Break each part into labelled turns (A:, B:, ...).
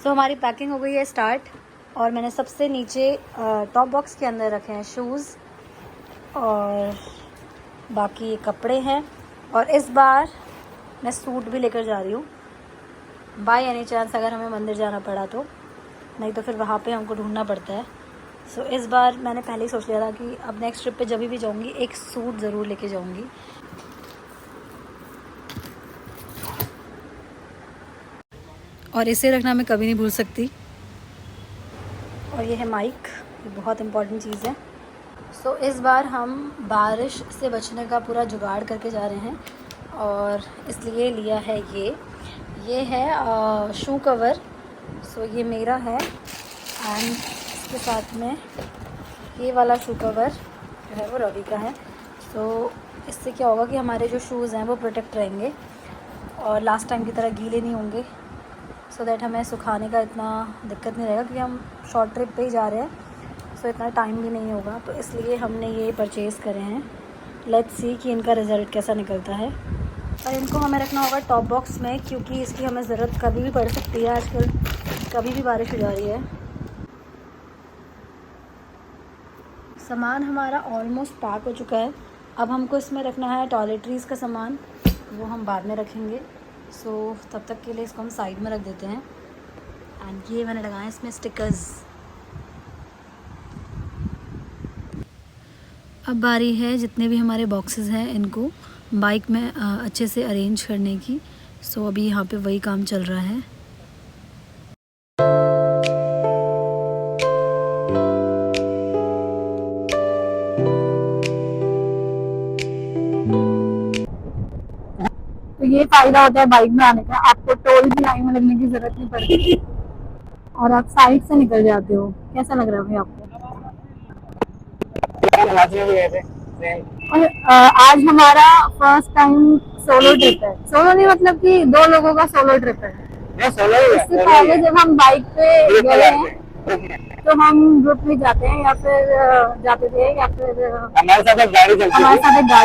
A: सो हमारी पैकिंग हो गई है स्टार्ट और मैंने सबसे नीचे टॉप बॉक्स के अंदर रखे हैं शूज़ और बाकी ये कपड़े हैं। और इस बार मैं सूट भी लेकर जा रही हूँ बाय एनी चांस अगर हमें मंदिर जाना पड़ा तो, नहीं तो फिर वहाँ पे हमको ढूंढना पड़ता है। सो इस बार मैंने पहले ही सोच लिया था कि अब नेक्स्ट ट्रिप पे जब भी जाऊँगी एक सूट ज़रूर लेके जाऊँगी। और इसे रखना मैं कभी नहीं भूल सकती। और ये है माइक, ये बहुत इम्पॉर्टेंट चीज़ है। सो इस बार हम बारिश से बचने का पूरा जुगाड़ करके जा रहे हैं और इसलिए लिया है ये है शू कवर। सो ये मेरा है एंड इसके साथ में ये वाला शू कवर जो है वो रवि का है। सो इससे क्या होगा कि हमारे जो शूज़ हैं वो प्रोटेक्ट रहेंगे और लास्ट टाइम की तरह गीले नहीं होंगे, सो दैट हमें सुखाने का इतना दिक्कत नहीं रहेगा क्योंकि हम शॉर्ट ट्रिप पे ही जा रहे हैं। सो इतना टाइम भी नहीं होगा, तो इसलिए हमने ये परचेज़ करे हैं। लेट्स सी कि इनका रिज़ल्ट कैसा निकलता है। और इनको हमें रखना होगा टॉप बॉक्स में क्योंकि इसकी हमें ज़रूरत कभी भी पड़ सकती है। आजकल कभी भी बारिश हो जा रही है। सामान हमारा ऑलमोस्ट पैक हो चुका है। अब हमको इसमें रखना है टॉयलेटरीज़ का सामान, वो हम बाद में रखेंगे। सो तब तक के लिए इसको हम साइड में रख देते हैं। एंड ये मैंने लगाए इसमें स्टिकर्स। अब बारी है जितने भी हमारे बॉक्सेस हैं इनको बाइक में अच्छे से अरेंज करने की। सो अभी यहाँ पे वही काम चल रहा है।
B: तो ये फायदा होता है बाइक में आने का, आपको टोल की लाइन में लगने की जरूरत नहीं पड़ती और आप साइड से निकल जाते हो। कैसा लग रहा है भाई आपको? और आज हमारा फर्स्ट टाइम सोलो ट्रिप है। सोलो नहीं मतलब कि 2 लोगों का सोलो ट्रिप है। इससे पहले जब हम बाइक पे गए हैं तो हम ग्रुप में जाते हैं या फिर जाते थे या फिर हमारे साथ एक गाड़ी जाती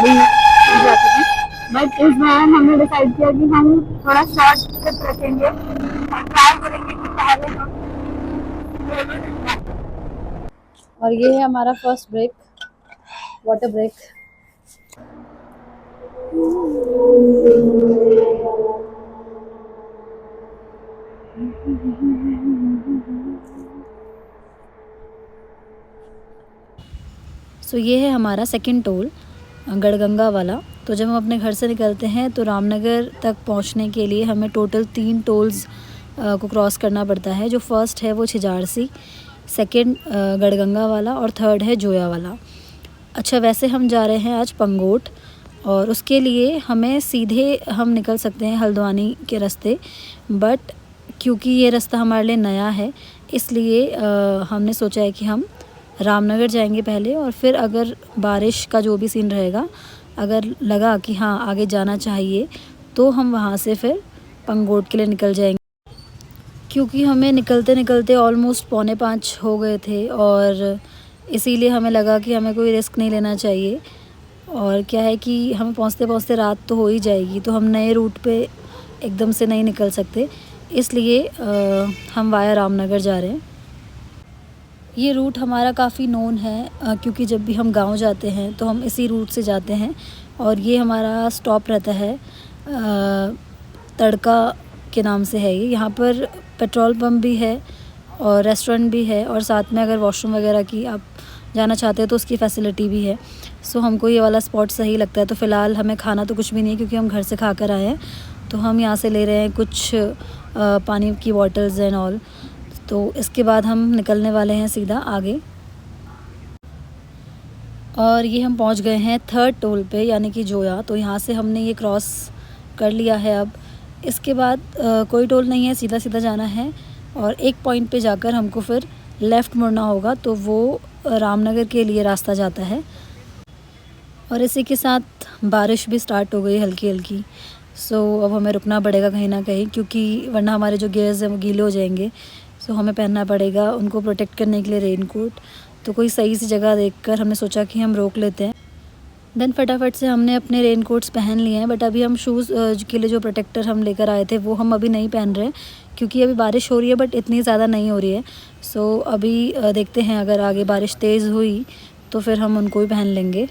B: है। बट इस बार हमने डिसाइड किया कि हम थोड़ा शॉर्ट ट्रिप रखेंगे और ट्राई करेंगे कि पहले हम।
A: और ये है हमारा फर्स्ट ब्रेक, वाटर ब्रेक। सो ये है हमारा सेकंड टोल गढ़गंगा वाला। तो जब हम अपने घर से निकलते हैं तो रामनगर तक पहुंचने के लिए हमें टोटल 3 टोल्स को क्रॉस करना पड़ता है। जो फर्स्ट है वो छिजारसी, सेकंड गढ़गंगा वाला और थर्ड है जोया वाला। अच्छा, वैसे हम जा रहे हैं आज पंगोट और उसके लिए हमें सीधे हम निकल सकते हैं हल्द्वानी के रास्ते, बट क्योंकि ये रास्ता हमारे लिए नया है इसलिए हमने सोचा है कि हम रामनगर जाएंगे पहले और फिर अगर बारिश का जो भी सीन रहेगा, अगर लगा कि हाँ आगे जाना चाहिए तो हम वहाँ से फिर पंगोट के लिए निकल जाएंगे। क्योंकि हमें निकलते निकलते ऑलमोस्ट 4:45 हो गए थे और इसीलिए हमें लगा कि हमें कोई रिस्क नहीं लेना चाहिए। और क्या है कि हमें पहुँचते पहुँचते रात तो हो ही जाएगी, तो हम नए रूट पे एकदम से नहीं निकल सकते, इसलिए हम वाया रामनगर जा रहे हैं। ये रूट हमारा काफ़ी नोन है क्योंकि जब भी हम गांव जाते हैं तो हम इसी रूट से जाते हैं। और ये हमारा स्टॉप रहता है तड़का के नाम से है ये। यहाँ पर पेट्रोल पंप भी है और रेस्टोरेंट भी है और साथ में अगर वॉशरूम वगैरह की आप जाना चाहते हैं तो उसकी फ़ैसिलिटी भी है। सो हमको ये वाला स्पॉट सही लगता है। तो फ़िलहाल हमें खाना तो कुछ भी नहीं है क्योंकि हम घर से खा कर आए हैं, तो हम यहाँ से ले रहे हैं कुछ पानी की बॉटल्स एंड ऑल। तो इसके बाद हम निकलने वाले हैं सीधा आगे। और ये हम पहुंच गए हैं थर्ड टोल पे यानी कि जोया। तो यहाँ से हमने ये क्रॉस कर लिया है। अब इसके बाद कोई टोल नहीं है, सीधा सीधा जाना है और एक पॉइंट पे जाकर हमको फिर लेफ़्ट मुड़ना होगा, तो वो रामनगर के लिए रास्ता जाता है। और इसी के साथ बारिश भी स्टार्ट हो गई हल्की हल्की। सो अब हमें रुकना पड़ेगा कहीं ना कहीं क्योंकि वरना हमारे जो गियर्स हैं वो गीले हो जाएंगे। सो हमें पहनना पड़ेगा उनको प्रोटेक्ट करने के लिए रेनकोट। तो कोई सही सी जगह देखकर हमने सोचा कि हम रोक लेते हैं। देन फटाफट से हमने अपने रेन कोट्स पहन लिए हैं, बट अभी हम शूज़ के लिए जो प्रोटेक्टर हम लेकर आए थे वो हम अभी नहीं पहन रहे हैं, क्योंकि अभी बारिश हो रही है बट इतनी ज़्यादा नहीं हो रही है। सो अभी देखते हैं, अगर आगे बारिश तेज़ हुई तो फिर हम उनको ही पहन लेंगे।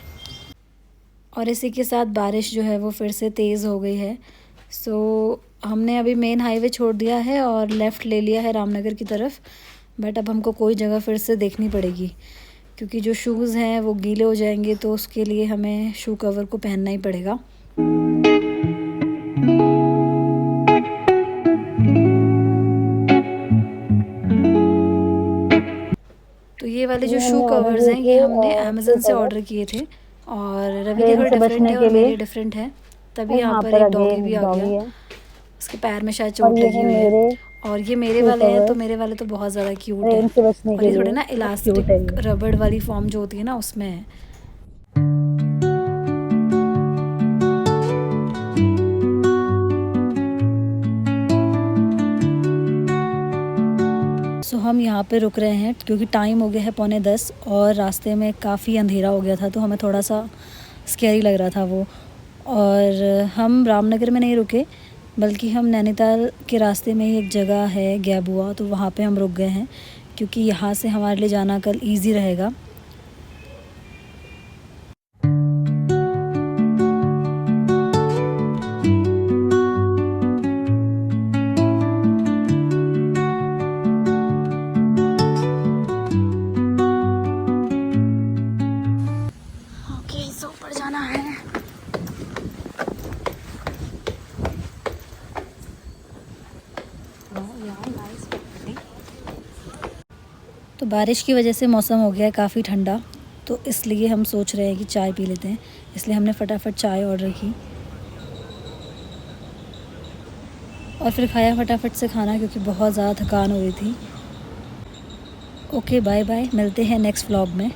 A: और इसी के साथ बारिश जो है वो फिर से तेज़ हो गई है। सो हमने अभी मेन हाईवे छोड़ दिया है और लेफ़्ट ले लिया है रामनगर की तरफ, बट अब हमको कोई जगह फिर से देखनी पड़ेगी, क्योंकि जो शूज़ हैं वो गीले हो जाएंगे, तो उसके लिए हमें शू कवर को पहनना ही पड़ेगा। तो ये वाले जो शू कवर्स हैं ये हमने अमेज़न से ऑर्डर किए थे, और रवि के थोड़े डिफरेंट है और मेरे डिफरेंट है, तभी यहाँ पर एक डॉगी भी आ गया। उसके पैर में शायद चोट लगी हुई है। और ये मेरे वाले हैं, तो मेरे वाले तो बहुत ज़्यादा क्यूट है, और ये थोड़े ना इलास्टिक रबड़ वाली फॉर्म जो होती है ना उसमें है। सो हम यहाँ पे रुक रहे हैं क्योंकि टाइम हो गया है 9:45 और रास्ते में काफ़ी अंधेरा हो गया था, तो हमें थोड़ा सा स्कैरी लग रहा था वो। और हम रामनगर में नहीं रुके, बल्कि हम नैनीताल के रास्ते में ही एक जगह है गैबुआ, तो वहाँ पे हम रुक गए हैं, क्योंकि यहाँ से हमारे लिए जाना कल ईज़ी रहेगा। ओके, सो ऊपर जाना है। तो बारिश की वजह से मौसम हो गया है काफ़ी ठंडा, तो इसलिए हम सोच रहे हैं कि चाय पी लेते हैं, इसलिए हमने फटाफट चाय ऑर्डर की और फिर खाया फटाफट से खाना, क्योंकि बहुत ज़्यादा थकान हो रही थी। ओके, बाय बाय, मिलते हैं नेक्स्ट व्लॉग में।